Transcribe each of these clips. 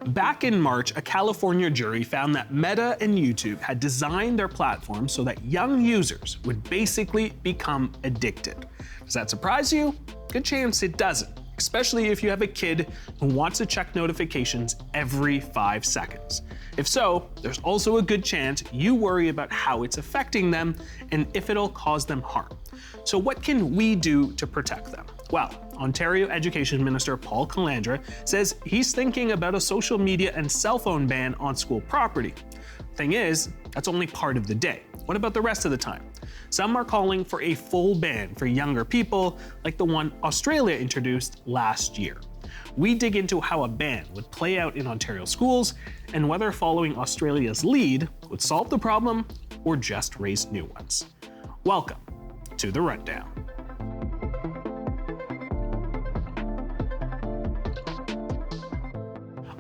back in March, a California jury found that Meta and YouTube had designed their platform so that young users would basically become addicted. Does that surprise you? Good chance it doesn't, especially if you have a kid who wants to check notifications every 5 seconds. If so, there's also a good chance you worry about how it's affecting them and if it'll cause them harm. So what can we do to protect them? Well, Ontario Education Minister Paul Kandra says he's thinking about a social media and cell phone ban on school property. Thing is, that's only part of the day. What about the rest of the time? Some are calling for a full ban for younger people, like the one Australia introduced last year. We dig into how a ban would play out in Ontario schools and whether following Australia's lead would solve the problem or just raise new ones. Welcome to The Rundown.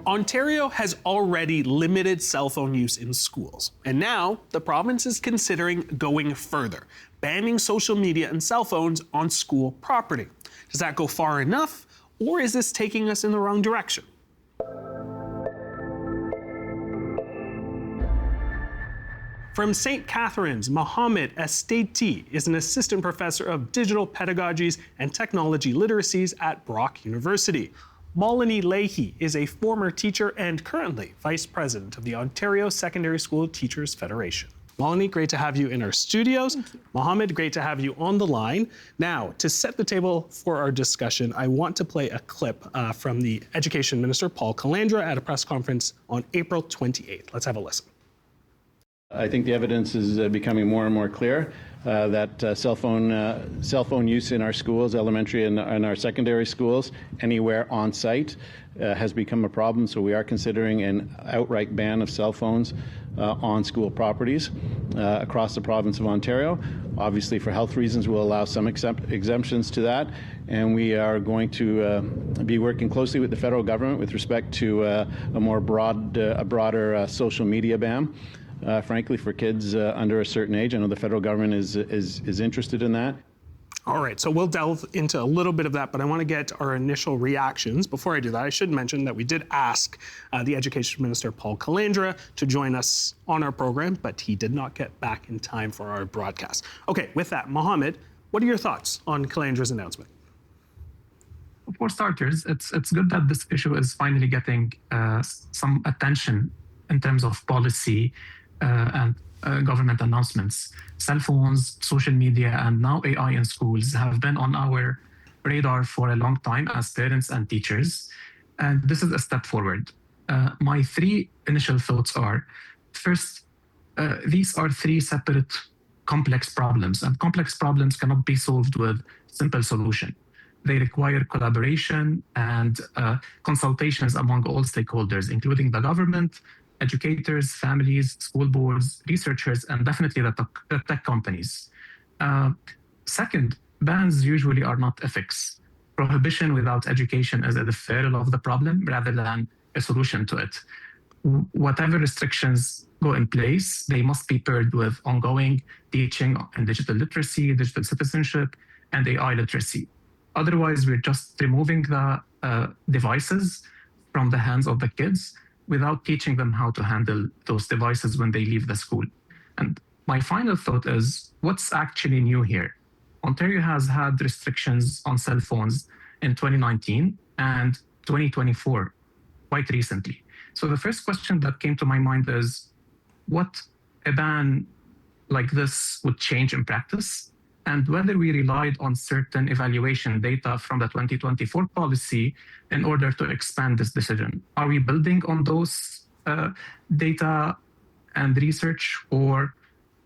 Ontario has already limited cell phone use in schools, and now the province is considering going further, banning social media and cell phones on school property. Does that go far enough, or is this taking us in the wrong direction? From St. Catherine's, Mohammed Estati is an assistant professor of digital pedagogies and technology literacies at Brock University. Malini Leahy is a former teacher and currently vice president of the Ontario Secondary School Teachers Federation. Malini, great to have you in our studios. Mohammed, great to have you on the line. Now, to set the table for our discussion, I want to play a clip from the Education Minister Paul Kandra at a press conference on April 28th. Let's have a listen. I think the evidence is becoming more and more clear that cell phone use in our schools, elementary and our secondary schools, anywhere on site, has become a problem. So we are considering an outright ban of cell phones on school properties across the province of Ontario. Obviously, for health reasons, we'll allow some exemptions to that, and we are going to be working closely with the federal government with respect to a broader social media ban. Frankly, for kids under a certain age. I know the federal government is interested in that. All right, so we'll delve into a little bit of that, but I want to get our initial reactions. Before I do that, I should mention that we did ask the Education Minister, Paul Kandra, to join us on our program, but he did not get back in time for our broadcast. Okay, with that, Mohammed, what are your thoughts on Kandra's announcement? For starters, it's good that this issue is finally getting some attention in terms of policy and government announcements. Cell phones, social media, and now AI in schools have been on our radar for a long time as parents and teachers, and this is a step forward. My three initial thoughts are, first, these are three separate complex problems, and complex problems cannot be solved with simple solution. They require collaboration and consultations among all stakeholders, including the government, educators, families, school boards, researchers, and definitely the tech companies. Second, bans usually are not a fix. Prohibition without education is a deferral of the problem rather than a solution to it. Whatever restrictions go in place, they must be paired with ongoing teaching in digital literacy, digital citizenship, and AI literacy. Otherwise, we're just removing the devices from the hands of the kids without teaching them how to handle those devices when they leave the school. And my final thought is, what's actually new here? Ontario has had restrictions on cell phones in 2019 and 2024, quite recently. So the first question that came to my mind is, what a ban like this would change in practice, and whether we relied on certain evaluation data from the 2024 policy in order to expand this decision. Are we building on those data and research, or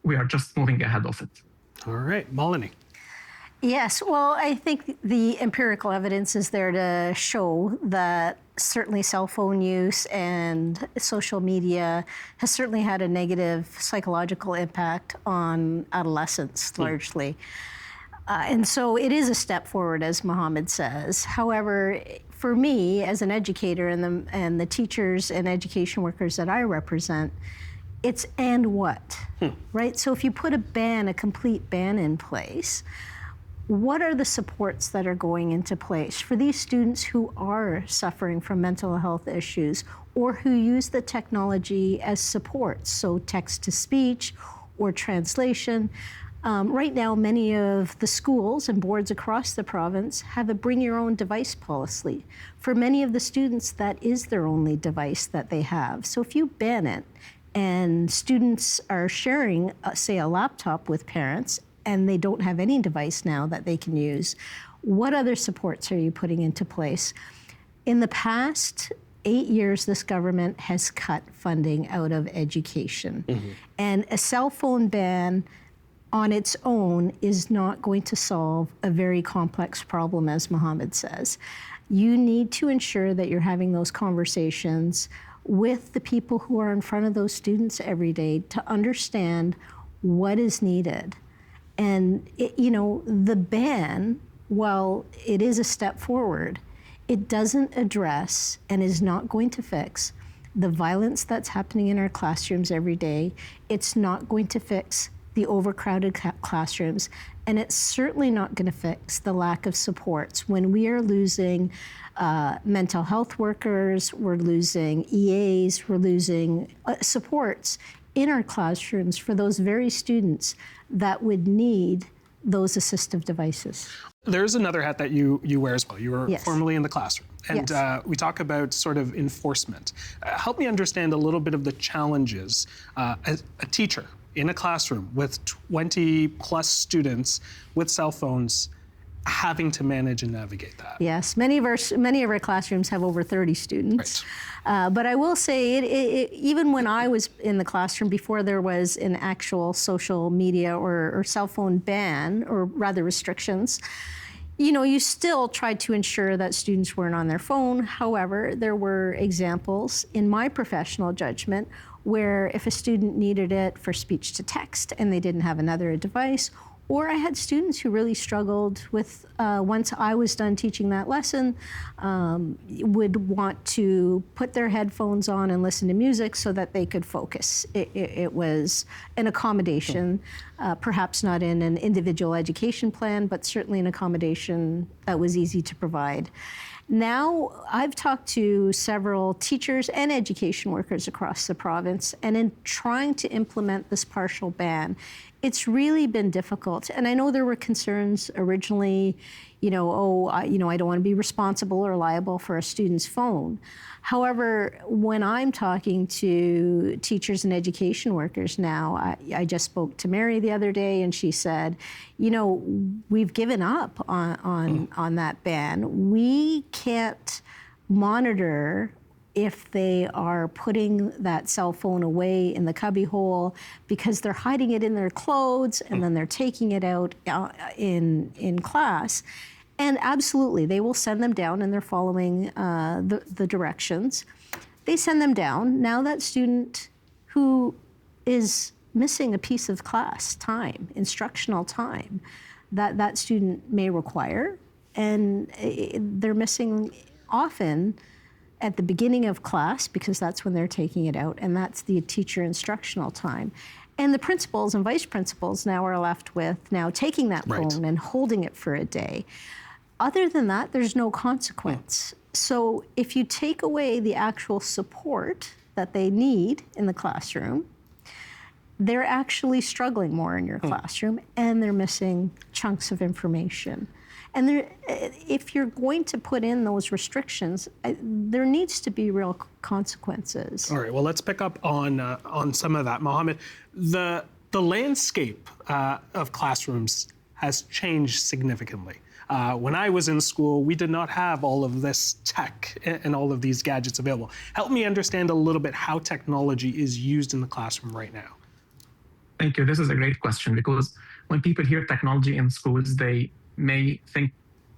we are just moving ahead of it? All right, Malini. Yes, well, I think the empirical evidence is there to show that certainly cell phone use and social media has certainly had a negative psychological impact on adolescents largely. And so it is a step forward, as Mohammed says. However, for me as an educator and the teachers and education workers that I represent, it's and what, right? So if you put a complete ban in place, what are the supports that are going into place for these students who are suffering from mental health issues or who use the technology as support, so text-to-speech or translation? Right now, many of the schools and boards across the province have a bring your own device policy. For many of the students, that is their only device that they have. So if you ban it and students are sharing, say, a laptop with parents and they don't have any device now that they can use, what other supports are you putting into place? In the past 8 years, this government has cut funding out of education. And a cell phone ban on its own is not going to solve a very complex problem, as Mohammed says. You need to ensure that you're having those conversations with the people who are in front of those students every day to understand what is needed. And the ban, while it is a step forward, it doesn't address and is not going to fix the violence that's happening in our classrooms every day. It's not going to fix the overcrowded classrooms, and it's certainly not going to fix the lack of supports when we are losing mental health workers, we're losing EAs, we're losing supports in our classrooms for those very students that would need those assistive devices. There's another hat that you wear as well. You were formerly in the classroom. And we talk about sort of enforcement. Help me understand a little bit of the challenges as a teacher in a classroom with 20 plus students with cell phones, having to manage and navigate that. Yes, many of our classrooms have over 30 students. Right. But I will say, even when I was in the classroom, before there was an actual social media or cell phone ban, or rather restrictions, you still tried to ensure that students weren't on their phone. However, there were examples in my professional judgment where if a student needed it for speech to text and they didn't have another device, or I had students who really struggled with, once I was done teaching that lesson, would want to put their headphones on and listen to music so that they could focus. It was an accommodation, perhaps not in an individual education plan, but certainly an accommodation that was easy to provide. Now, I've talked to several teachers and education workers across the province, and in trying to implement this partial ban, it's really been difficult. And I know there were concerns originally, I don't want to be responsible or liable for a student's phone. However, when I'm talking to teachers and education workers now, I just spoke to Mary the other day, and she said, we've given up on that ban. We can't monitor if they are putting that cell phone away in the cubby hole because they're hiding it in their clothes and then they're taking it out in class. And absolutely, they will send them down and they're following the directions. They send them down. Now that student who is missing a piece of class time, instructional time, that student may require, and they're missing often at the beginning of class because that's when they're taking it out, and that's the teacher instructional time. And the principals and vice principals now are left with now taking that phone and holding it for a day. Other than that, there's no consequence. So if you take away the actual support that they need in the classroom, they're actually struggling more in your classroom, and they're missing chunks of information. And if you're going to put in those restrictions, there needs to be real consequences. All right, well, let's pick up on some of that. Mohammed, the landscape of classrooms has changed significantly. When I was in school, we did not have all of this tech and all of these gadgets available. Help me understand a little bit how technology is used in the classroom right now. Thank you. This is a great question, because when people hear technology in schools, they may think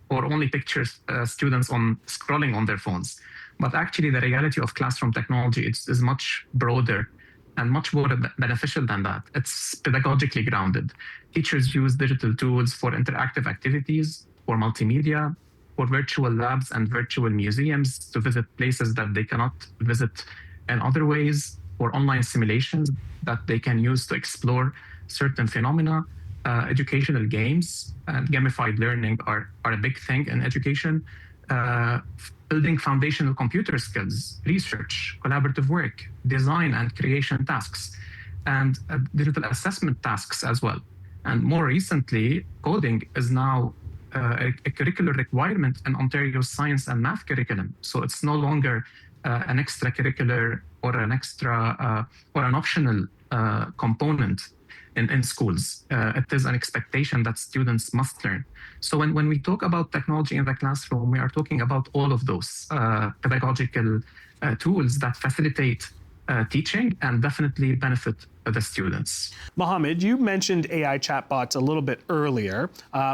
or only picture students scrolling on their phones. But actually, the reality of classroom technology is much broader and much more beneficial than that. It's pedagogically grounded. Teachers use digital tools for interactive activities, for multimedia, for virtual labs and virtual museums to visit places that they cannot visit in other ways, for online simulations that they can use to explore certain phenomena, educational games and gamified learning are a big thing in education. Building foundational computer skills, research, collaborative work, design and creation tasks, and digital assessment tasks as well. And more recently, coding is now a curricular requirement in Ontario's science and math curriculum. So it's no longer an extracurricular or an extra or an optional component in schools. It is an expectation that students must learn. So when we talk about technology in the classroom, we are talking about all of those pedagogical tools that facilitate teaching and definitely benefit the students. Mohammed, you mentioned AI chatbots a little bit earlier.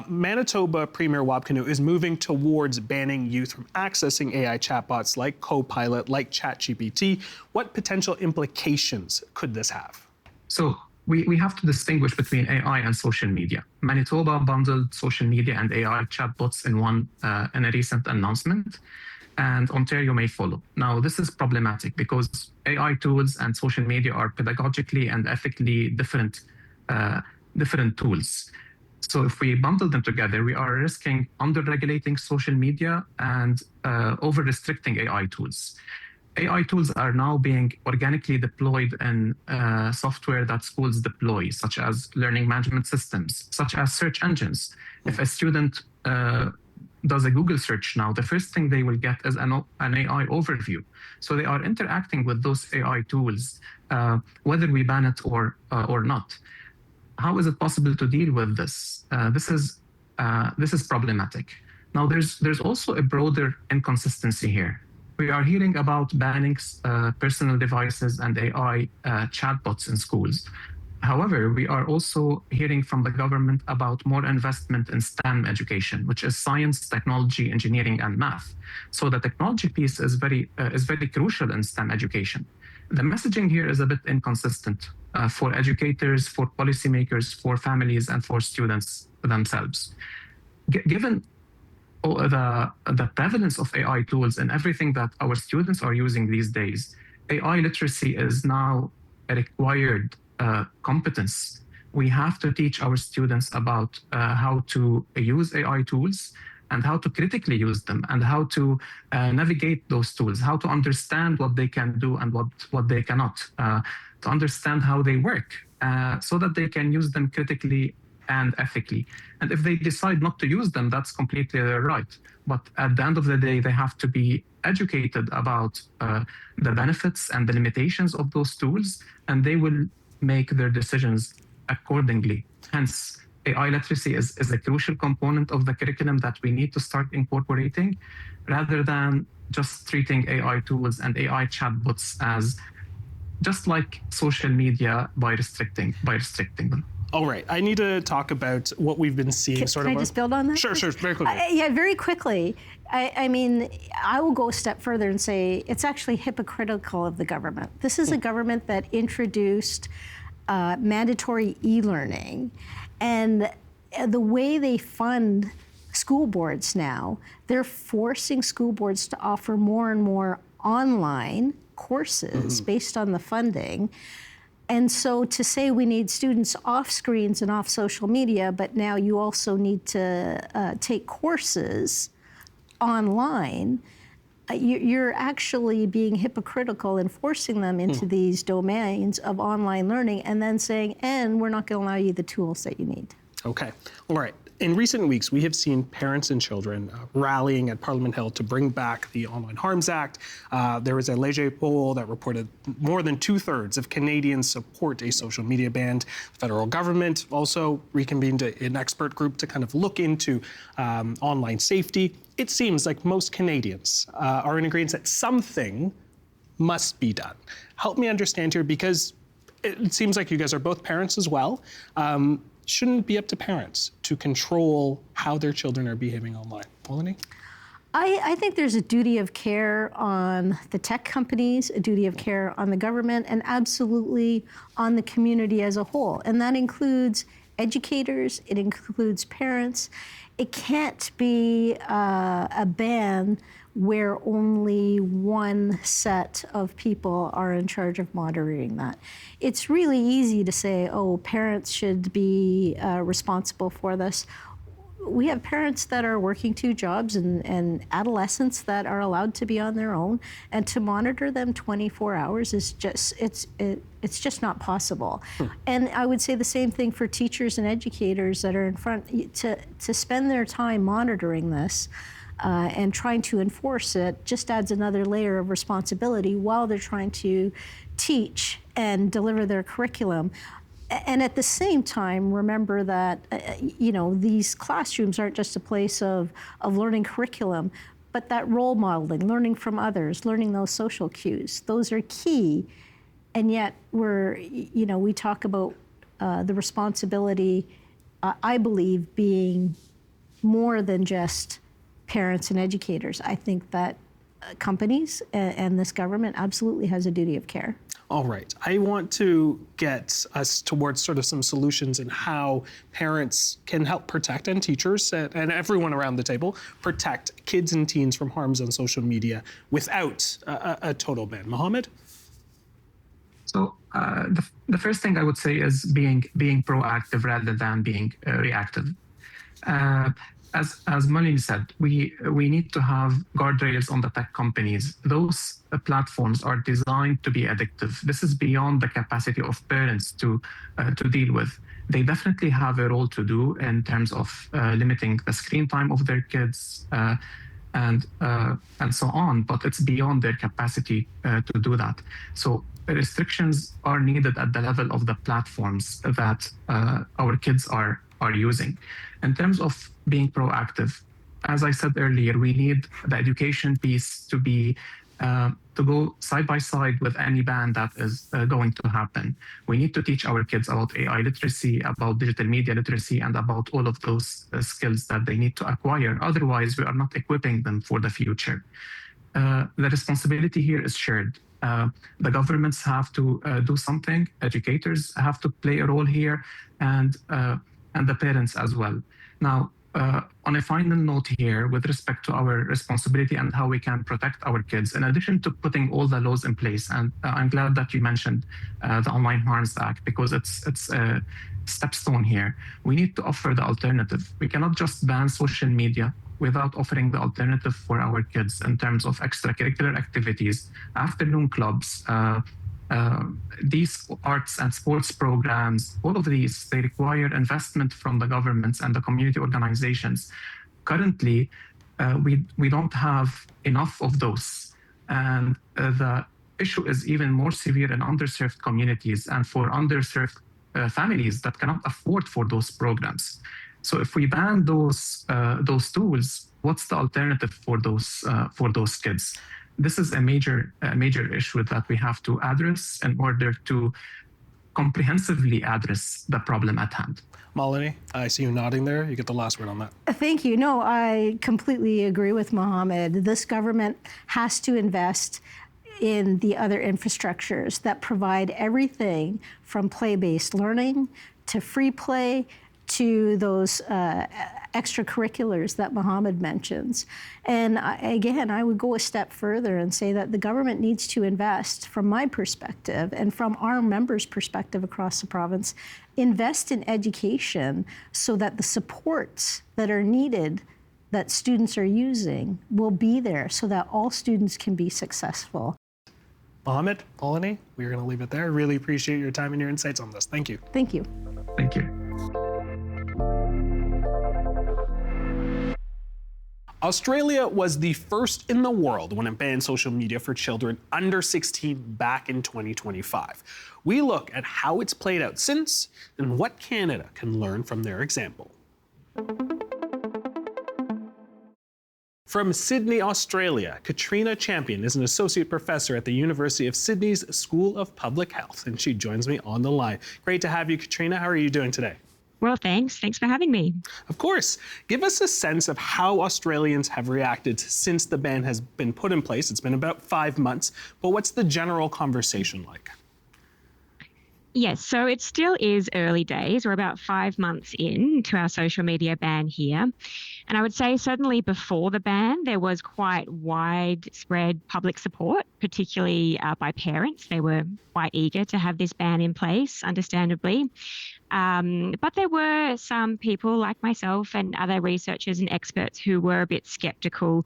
Manitoba Premier Wabkanu is moving towards banning youth from accessing AI chatbots like Copilot, like ChatGPT. What potential implications could this have? So we have to distinguish between AI and social media. Manitoba bundled social media and AI chatbots in a recent announcement, and Ontario may follow. Now, this is problematic because AI tools and social media are pedagogically and ethically different tools. So if we bundle them together, we are risking under-regulating social media and over-restricting AI tools. AI tools are now being organically deployed in software that schools deploy, such as learning management systems, such as search engines. If a student does a Google search now, the first thing they will get is an AI overview. So they are interacting with those AI tools, whether we ban it or not. How is it possible to deal with this? This is problematic. Now, there's also a broader inconsistency here. We are hearing about banning personal devices and AI chatbots in schools. However, we are also hearing from the government about more investment in STEM education, which is science, technology, engineering, and math. So the technology piece is very crucial in STEM education. The messaging here is a bit inconsistent for educators, for policymakers, for families, and for students themselves. Given the prevalence of AI tools and everything that our students are using these days, AI literacy is now a required competence. We have to teach our students about how to use AI tools and how to critically use them and how to navigate those tools, how to understand what they can do and what they cannot, to understand how they work so that they can use them critically and ethically. And if they decide not to use them, that's completely their right. But at the end of the day, they have to be educated about the benefits and the limitations of those tools, and they will make their decisions accordingly. Hence, AI literacy is a crucial component of the curriculum that we need to start incorporating, rather than just treating AI tools and AI chatbots as just like social media by restricting them. All right, I need to talk about what we've been seeing. Can I just build on that? Sure, very quickly. Yeah, very quickly. I mean, I will go a step further and say it's actually hypocritical of the government. This is a government that introduced mandatory e-learning, and the way they fund school boards now, they're forcing school boards to offer more and more online courses based on the funding. And so to say we need students off screens and off social media, but now you also need to take courses online, you're actually being hypocritical and forcing them into these domains of online learning and then saying, and we're not going to allow you the tools that you need. Okay, all right. In recent weeks, we have seen parents and children rallying at Parliament Hill to bring back the Online Harms Act. There was a Leger poll that reported more than 2/3 of Canadians support a social media ban. The federal government also reconvened an expert group to kind of look into online safety. It seems like most Canadians are in agreement that something must be done. Help me understand here, because it seems like you guys are both parents as well. Shouldn't it be up to parents to control how their children are behaving online? Polony? I think there's a duty of care on the tech companies, a duty of care on the government, and absolutely on the community as a whole. And that includes educators, it includes parents. It can't be a ban where only one set of people are in charge of monitoring that. It's really easy to say, oh, parents should be responsible for this. We have parents that are working 2 jobs and adolescents that are allowed to be on their own, and to monitor them 24 hours is just, it's just not possible. And I would say the same thing for teachers and educators that are in front, to spend their time monitoring this and trying to enforce it just adds another layer of responsibility while they're trying to teach and deliver their curriculum. And at the same time, remember that, these classrooms aren't just a place of learning curriculum, but that role modeling, learning from others, learning those social cues. Those are key. And yet we talk about the responsibility, I believe, being more than just parents and educators. I think that companies and this government absolutely has a duty of care. All right, I want to get us towards sort of some solutions in how parents can help protect, and teachers and everyone around the table, protect kids and teens from harms on social media without a total ban. Mohammed? So the first thing I would say is being proactive rather than being reactive. As Malin said, we need to have guardrails on the tech companies. Those platforms are designed to be addictive. This is beyond the capacity of parents to deal with. They definitely have a role to do in terms of limiting the screen time of their kids and so on, but it's beyond their capacity to do that. So restrictions are needed at the level of the platforms that our kids are using. In terms of being proactive, as I said earlier, we need the education piece to be to go side by side with any ban that is going to happen. We need to teach our kids about AI literacy, about digital media literacy, and about all of those skills that they need to acquire. Otherwise, we are not equipping them for the future. The responsibility here is shared. The governments have to do something. Educators have to play a role here, and the parents as well. Now, on a final note here, with respect to our responsibility and how we can protect our kids, in addition to putting all the laws in place, and I'm glad that you mentioned the Online Harms Act, because it's a stepstone here. We need to offer the alternative. We cannot just ban social media without offering the alternative for our kids in terms of extracurricular activities, afternoon clubs, these arts and sports programs. All of these, they require investment from the governments and the community organizations. Currently, we don't have enough of those. And the issue is even more severe in underserved communities and for underserved families that cannot afford for those programs. So if we ban those tools, what's the alternative for those kids? This is a major issue that we have to address in order to comprehensively address the problem at hand. Malini, I see you nodding there. You get the last word on that. Thank you. No, I completely agree with Mohammed. This government has to invest in the other infrastructures that provide everything from play-based learning to free play to those extracurriculars that Mohammed mentions. And again, I would go a step further and say that the government needs to invest, from my perspective and from our members' perspective across the province, invest in education so that the supports that are needed that students are using will be there so that all students can be successful. Mohammed, Malini, we're going to leave it there. Really appreciate your time and your insights on this. Thank you. Thank you. Thank you. Australia was the first in the world when it banned social media for children under 16 back in 2025. We look at how it's played out since and what Canada can learn from their example. From Sydney, Australia, Katrina Champion is an associate professor at the University of Sydney's School of Public Health, and she joins me on the line. Great to have you, Katrina. How are you doing today? Well, thanks. Thanks for having me. Of course. Give us a sense of how Australians have reacted since the ban has been put in place. It's been about 5 months, but what's the general conversation like? Yes, so it still is early days. We're about 5 months in to our social media ban here. And I would say certainly before the ban, there was quite widespread public support, particularly by parents. They were quite eager to have this ban in place, understandably. But there were some people like myself and other researchers and experts who were a bit skeptical,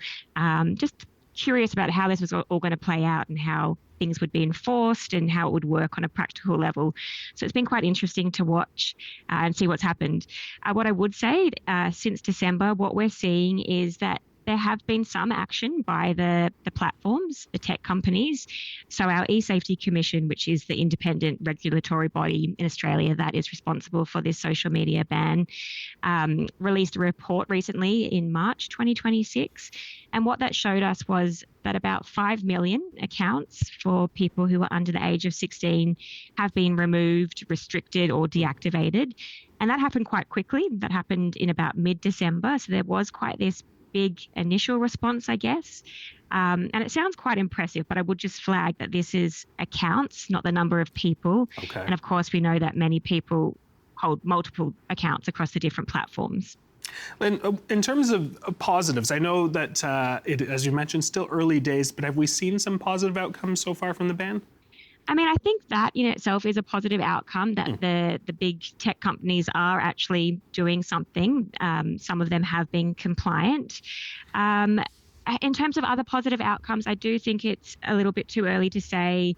just curious about how this was all going to play out and how things would be enforced and how it would work on a practical level. So it's been quite interesting to watch and see what's happened. What I would say since December, what we're seeing is that there have been some action by the platforms, the tech companies. So our eSafety Commission, which is the independent regulatory body in Australia that is responsible for this social media ban, released a report recently in March 2026. And what that showed us was that about 5 million accounts for people who are under the age of 16 have been removed, restricted, or deactivated. And that happened quite quickly. That happened in about mid-December. So there was quite this big initial response, I guess. And it sounds quite impressive, but I would just flag that this is accounts, not the number of people. Okay. And of course, we know that many people hold multiple accounts across the different platforms. And in terms of positives, I know that, as you mentioned, still early days, but have we seen some positive outcomes so far from the ban? I mean, I think that in itself is a positive outcome, that the big tech companies are actually doing something. Some of them have been compliant. In terms of other positive outcomes, I do think it's a little bit too early to say.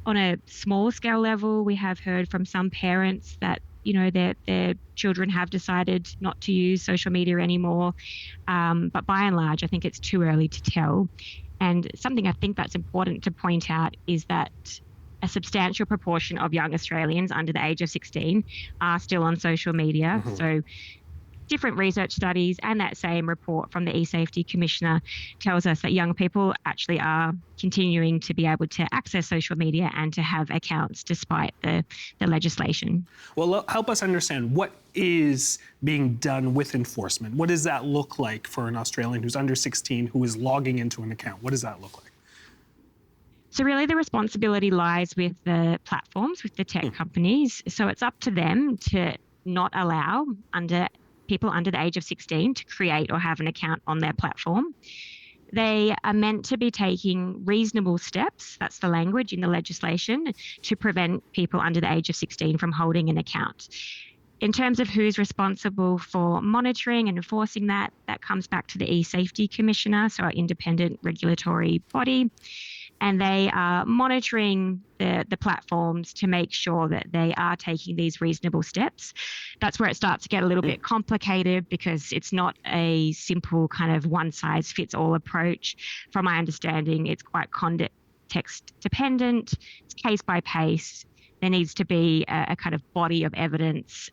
On a small scale level, we have heard from some parents that their children have decided not to use social media anymore. But by and large, I think it's too early to tell. And something I think that's important to point out is that a substantial proportion of young Australians under the age of 16 are still on social media. So different research studies and that same report from the eSafety Commissioner tells us that young people actually are continuing to be able to access social media and to have accounts despite the legislation. Well, help us understand what is being done with enforcement. What does that look like for an Australian who's under 16 who is logging into an account? What does that look like? So really the responsibility lies with the platforms, with the tech companies. So it's up to them to not allow people under the age of 16 to create or have an account on their platform. They are meant to be taking reasonable steps, that's the language in the legislation, to prevent people under the age of 16 from holding an account. In terms of who's responsible for monitoring and enforcing that comes back to the eSafety Commissioner, so our independent regulatory body. And they are monitoring the platforms to make sure that they are taking these reasonable steps. That's where it starts to get a little bit complicated because it's not a simple kind of one-size-fits-all approach. From my understanding, it's quite context dependent, it's case by case. There needs to be a kind of body of evidence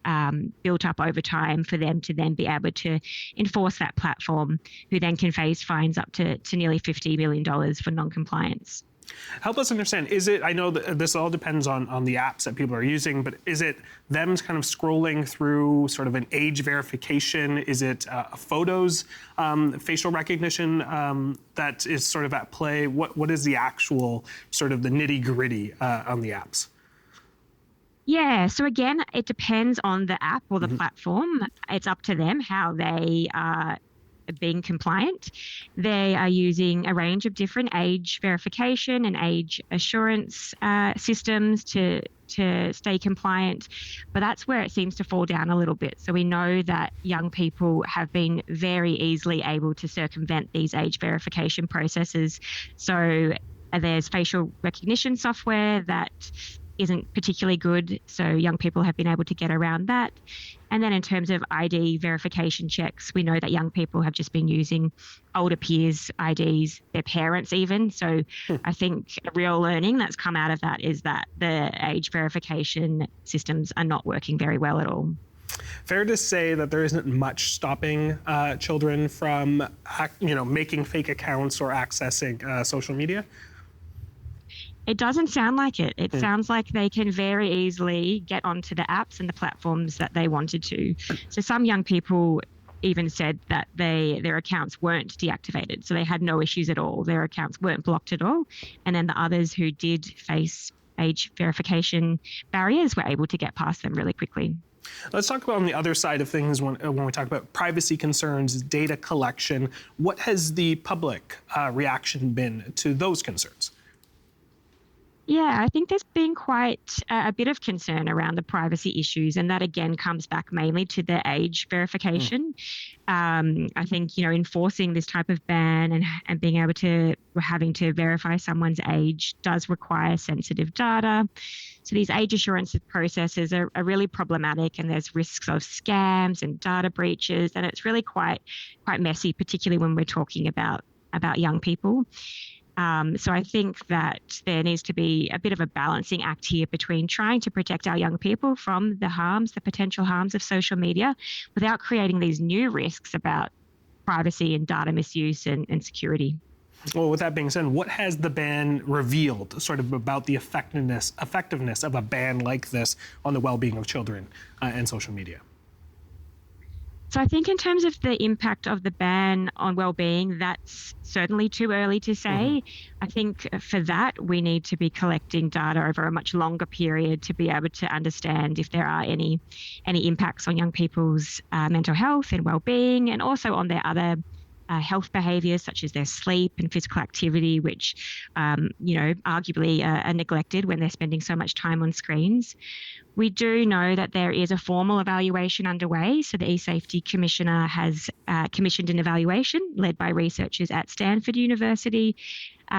built up over time for them to then be able to enforce that platform, who then can face fines up to nearly $50 million for non-compliance. Help us understand, I know that this all depends on the apps that people are using, but is it them kind of scrolling through sort of an age verification? Is it photos, facial recognition that is sort of at play? What is the actual sort of the nitty-gritty on the apps? Yeah, so again, it depends on the app or the platform. It's up to them how they are being compliant. They are using a range of different age verification and age assurance systems to stay compliant, but that's where it seems to fall down a little bit. So we know that young people have been very easily able to circumvent these age verification processes. So there's facial recognition software that isn't particularly good, so young people have been able to get around that. And then in terms of ID verification checks, we know that young people have just been using older peers' IDs, their parents even. So I think a real learning that's come out of that is that the age verification systems are not working very well at all. Fair to say that there isn't much stopping children from making fake accounts or accessing social media? It doesn't sound like it. It sounds like they can very easily get onto the apps and the platforms that they wanted to. So some young people even said that their accounts weren't deactivated, so they had no issues at all. Their accounts weren't blocked at all. And then the others who did face age verification barriers, we're able to get past them really quickly. Let's talk about on the other side of things when we talk about privacy concerns, data collection. What has the public reaction been to those concerns? Yeah, I think there's been quite a bit of concern around the privacy issues, and that again comes back mainly to the age verification. I think, enforcing this type of ban and being able to, having to verify someone's age does require sensitive data. So these age assurance processes are really problematic, and there's risks of scams and data breaches, and it's really quite messy, particularly when we're talking about young people. So I think that there needs to be a bit of a balancing act here between trying to protect our young people from the potential harms of social media without creating these new risks about privacy and data misuse and security. Well, with that being said, what has the ban revealed sort of about the effectiveness of a ban like this on the well-being of children and social media? So I think in terms of the impact of the ban on well-being, that's certainly too early to say. I think for that, we need to be collecting data over a much longer period to be able to understand if there are any impacts on young people's mental health and well-being, and also on their other health behaviours such as their sleep and physical activity, which, arguably are neglected when they're spending so much time on screens. We do know that there is a formal evaluation underway. So the eSafety Commissioner has commissioned an evaluation led by researchers at Stanford University.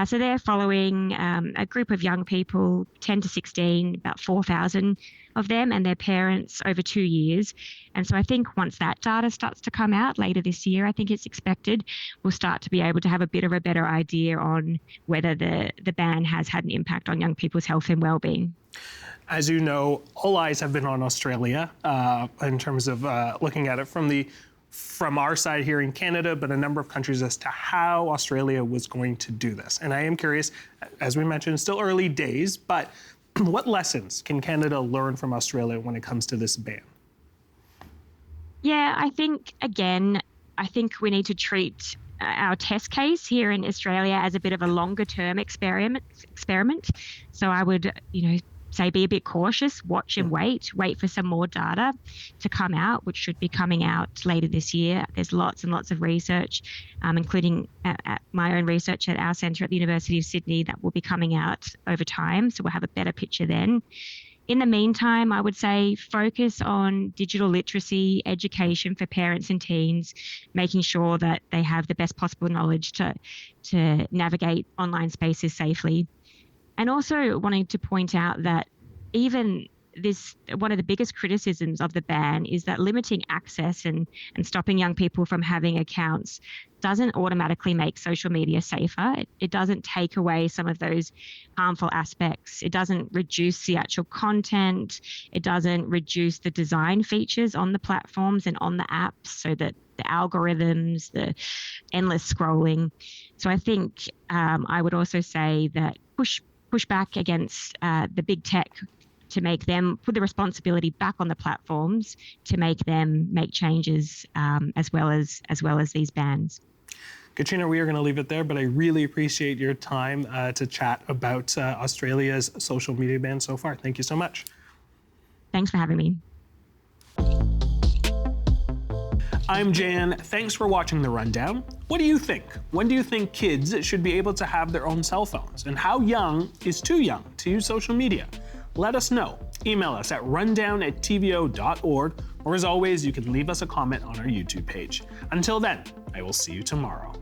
So they're following a group of young people, 10 to 16, about 4,000 of them and their parents over 2 years. And so I think once that data starts to come out later this year, I think it's expected, we'll start to be able to have a bit of a better idea on whether the ban has had an impact on young people's health and well-being. As you know, all eyes have been on Australia in terms of looking at it from our side here in Canada, but a number of countries as to how Australia was going to do this. And I am curious, as we mentioned, it's still early days, but what lessons can Canada learn from Australia when it comes to this ban? Yeah, I think we need to treat our test case here in Australia as a bit of a longer term experiment. So I would, say be a bit cautious, watch and wait for some more data to come out, which should be coming out later this year. There's lots and lots of research, including at my own research at our centre at the University of Sydney, that will be coming out over time. So we'll have a better picture then. In the meantime, I would say focus on digital literacy, education for parents and teens, making sure that they have the best possible knowledge to navigate online spaces safely. And also wanting to point out that even one of the biggest criticisms of the ban is that limiting access and stopping young people from having accounts doesn't automatically make social media safer. It doesn't take away some of those harmful aspects. It doesn't reduce the actual content. It doesn't reduce the design features on the platforms and on the apps, so that the algorithms, the endless scrolling. So I think I would also say that push back against the big tech to make them put the responsibility back on the platforms to make them make changes as well as these bans. Katrina, we are going to leave it there, but I really appreciate your time to chat about Australia's social media ban so far. Thank you so much. Thanks for having me. I'm Jeyan. Thanks for watching The Rundown. What do you think? When do you think kids should be able to have their own cell phones? And how young is too young to use social media? Let us know. Email us at rundown@tvo.org, or as always, you can leave us a comment on our YouTube page. Until then, I will see you tomorrow.